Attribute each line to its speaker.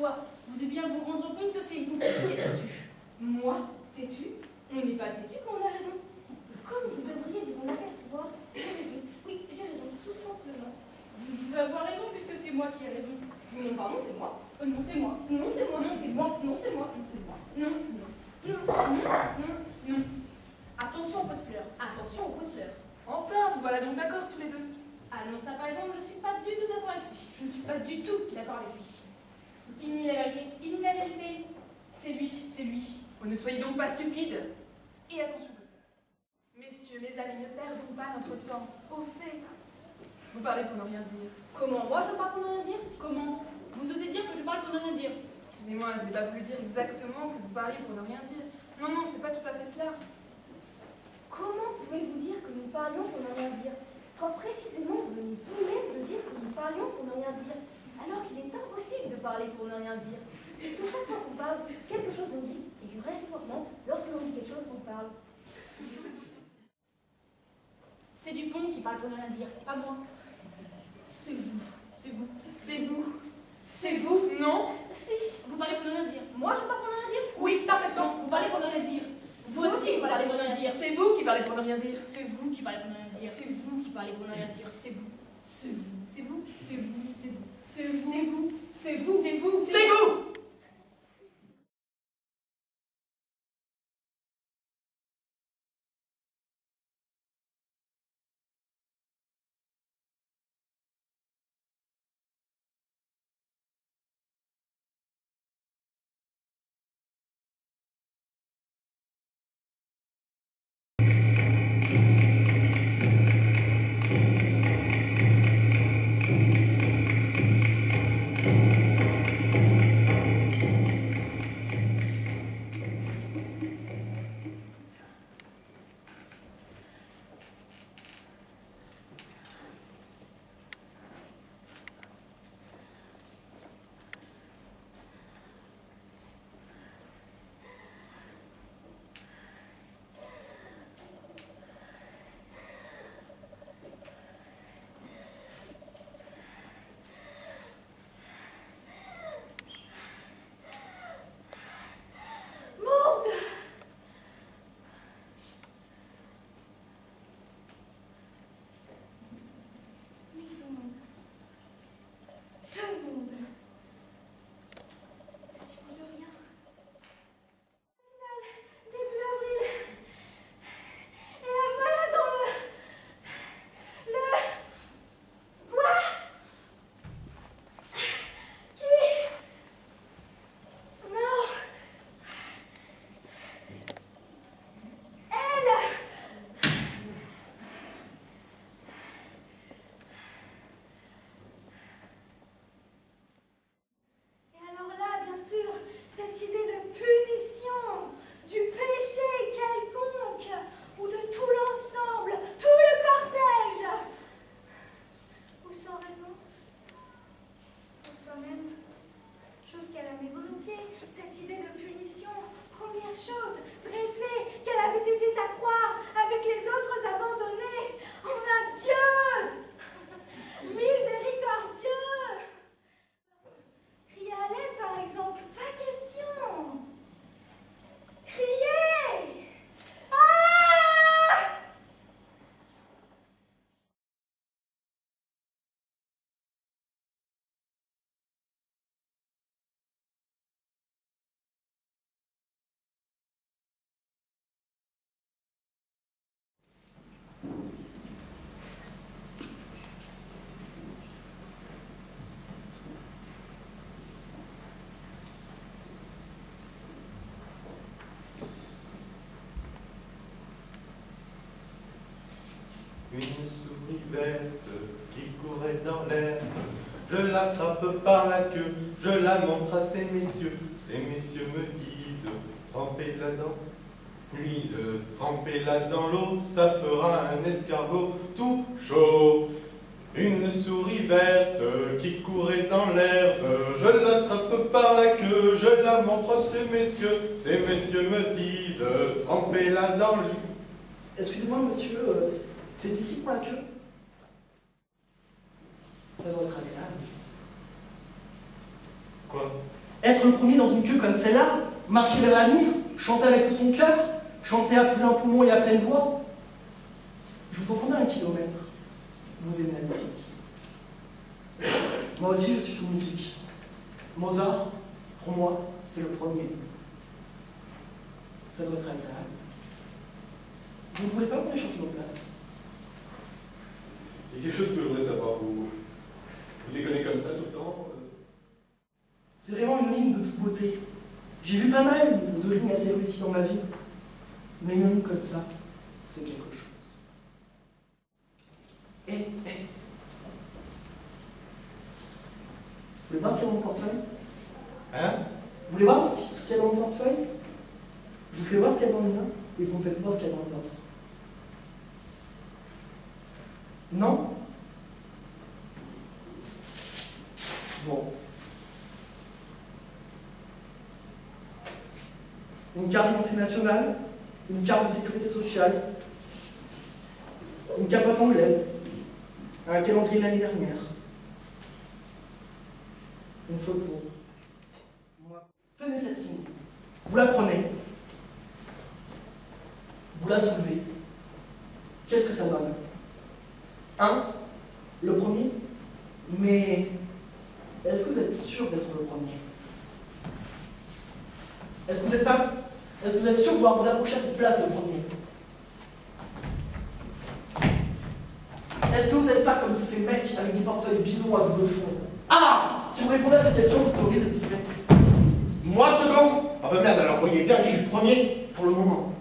Speaker 1: fois, vous devez bien vous rendre compte que c'est vous qui êtes têtu.
Speaker 2: Moi, têtu? On n'est pas têtu quand on a raison.
Speaker 3: Comme vous devriez vous en apercevoir, j'ai raison. Oui, j'ai raison, tout simplement.
Speaker 1: Vous pouvez avoir raison puisque c'est moi qui ai raison.
Speaker 2: Non, pardon, c'est moi.
Speaker 1: Non, c'est moi.
Speaker 2: Non, c'est moi.
Speaker 1: Non, c'est moi.
Speaker 2: Non, c'est moi.
Speaker 1: Non, c'est moi.
Speaker 2: Non,
Speaker 1: Non. Attention au pot de fleurs.
Speaker 3: Attention au pot de fleurs.
Speaker 2: Enfin, vous voilà donc d'accord tous les deux.
Speaker 1: Ah non, ça par exemple, je ne suis pas du tout d'accord avec lui. Je ne suis pas du tout d'accord avec lui. Il nie la vérité. Il nie la vérité. C'est lui. C'est lui.
Speaker 2: Oh, ne soyez donc pas stupides. Et attention, messieurs, mes amis, ne perdons pas notre temps. Au fait, vous parlez pour ne rien dire.
Speaker 1: Comment? Moi, je parle pour ne rien dire? Comment? Vous osez dire que je parle pour ne rien dire?
Speaker 2: Excusez-moi, je n'ai pas voulu dire exactement que vous parliez pour ne rien dire. Non, non, c'est pas tout à fait cela.
Speaker 3: Comment pouvez-vous dire que nous parlions pour ne rien dire, quand précisément vous venez vous-même de dire que nous parlions pour ne rien dire, alors qu'il est impossible de parler pour ne rien dire, puisque chaque fois qu'on parle, quelque chose nous dit, et que réciproquement, lorsque l'on dit quelque chose, on parle.
Speaker 1: C'est Dupont qui parle pour ne rien dire, pas moi.
Speaker 2: C'est vous. C'est vous. C'est vous. C'est vous, non?
Speaker 1: Si, vous parlez pour ne rien dire.
Speaker 3: Moi, je parle pour ne rien dire?
Speaker 1: Oui, parfaitement. Vous parlez pour ne rien dire. Vous aussi, vous parlez pour ne rien dire.
Speaker 2: C'est vous qui parlez pour ne rien dire.
Speaker 1: C'est vous qui parlez pour ne rien dire. C'est vous qui parlez pour ne rien dire. C'est vous.
Speaker 2: C'est vous.
Speaker 1: C'est vous. C'est vous. C'est vous.
Speaker 2: C'est vous.
Speaker 1: C'est vous.
Speaker 2: C'est vous.
Speaker 1: C'est vous.
Speaker 2: C'est vous. Ce monde, petit bout de rien.
Speaker 4: Début avril. Et la voilà dans le... Quoi? Qui? Non. Elle. Cette idée de punition, du péché quelconque, ou de tout l'ensemble, tout le cortège, ou sans raison, pour soi-même, chose qu'elle aimait volontiers, cette idée de punition, première chose, dressée, qu'elle avait été à croire, avec les autres abandonnés, en un Dieu miséricordieux. Crier à l'aide, par exemple, pas question. Crier! Ah!
Speaker 5: Une souris verte qui courait dans l'air. Je l'attrape par la queue, je la montre à ces messieurs. Ces messieurs me disent, trempez-la dans l'huile, trempez-la dans l'eau, ça fera un escargot tout chaud. Une souris verte qui courait dans l'herbe, je l'attrape par la queue, je la montre à ces messieurs. Ces messieurs me disent, trempez-la dans l'huile.
Speaker 6: Excusez-moi, monsieur, c'est ici pour la queue? Ça doit être agréable.
Speaker 5: Quoi?
Speaker 6: Être le premier dans une queue comme celle-là, marcher vers l'avenir, chanter avec tout son cœur, chanter à plein poumon et à pleine voix. Je vous entendais à 1 kilomètre. Vous aimez la musique. Moi aussi, je suis sous musique. Mozart, pour moi, c'est le premier. Ça doit être agréable. Vous ne voulez pas qu'on échange nos places?
Speaker 5: Il y a quelque chose que je voudrais savoir. Vous déconnez comme ça tout le temps
Speaker 6: C'est vraiment une ligne de toute beauté. J'ai vu pas mal de lignes assez réussies dans ma vie. Mais une ligne comme ça, c'est quelque chose. Vous voulez voir ce qu'il y a dans mon portefeuille?
Speaker 5: Hein?
Speaker 6: Vous voulez voir ce qu'il y a dans mon portefeuille? Je vous fais voir ce qu'il y a dans le mien, et vous me faites voir ce qu'il y a dans le vôtre. Non? Bon. Une carte d'identité nationale, une carte de sécurité sociale, une capote anglaise, un calendrier de l'année dernière, une photo. Tenez celle-ci. Vous la prenez. Vous la soulevez. Qu'est-ce que ça donne? Le premier. Mais est-ce que vous êtes sûr d'être le premier? Est-ce que vous êtes sûr de pouvoir vous approcher à cette place de premier? Est-ce que vous n'êtes pas comme tous ces mecs avec des portefeuilles bidons à double fond? Ah! Si vous répondez à cette question, je vous autorise à vous séparer.
Speaker 5: Moi, second? Ah bah merde, alors voyez bien que je suis le premier pour le moment.